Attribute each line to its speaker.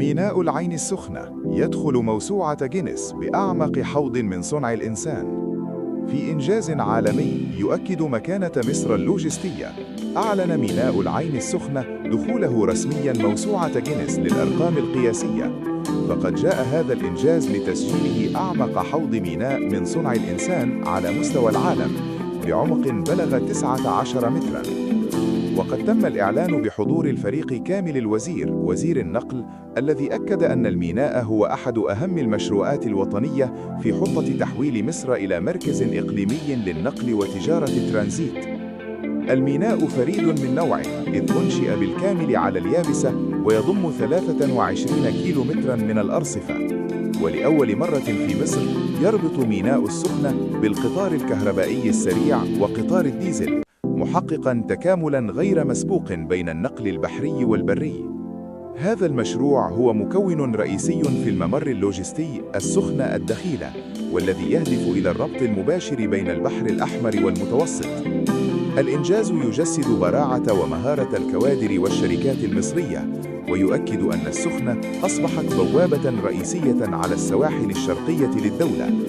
Speaker 1: ميناء العين السخنة يدخل موسوعة جينيس بأعمق حوض من صنع الإنسان. في إنجاز عالمي يؤكد مكانة مصر اللوجستية، أعلن ميناء العين السخنة دخوله رسمياً موسوعة جينيس للأرقام القياسية. فقد جاء هذا الإنجاز لتسجيله أعمق حوض ميناء من صنع الإنسان على مستوى العالم بعمق بلغ 19 متراً. وقد تم الإعلان بحضور الفريق كامل الوزير وزير النقل، الذي أكد أن الميناء هو أحد أهم المشروعات الوطنية في خطة تحويل مصر إلى مركز إقليمي للنقل وتجارة الترانزيت. الميناء فريد من نوعه، إذ أنشئ بالكامل على اليابسة ويضم 23 كيلو متراً من الأرصفة. ولأول مرة في مصر يربط ميناء السخنة بالقطار الكهربائي السريع وقطار الديزل، محققاً تكاملاً غير مسبوق بين النقل البحري والبري. هذا المشروع هو مكون رئيسي في الممر اللوجستي السخنة الدخيلة، والذي يهدف إلى الربط المباشر بين البحر الأحمر والمتوسط. الإنجاز يجسد براعة ومهارة الكوادر والشركات المصرية، ويؤكد أن السخنة أصبحت بوابة رئيسية على السواحل الشرقية للدولة.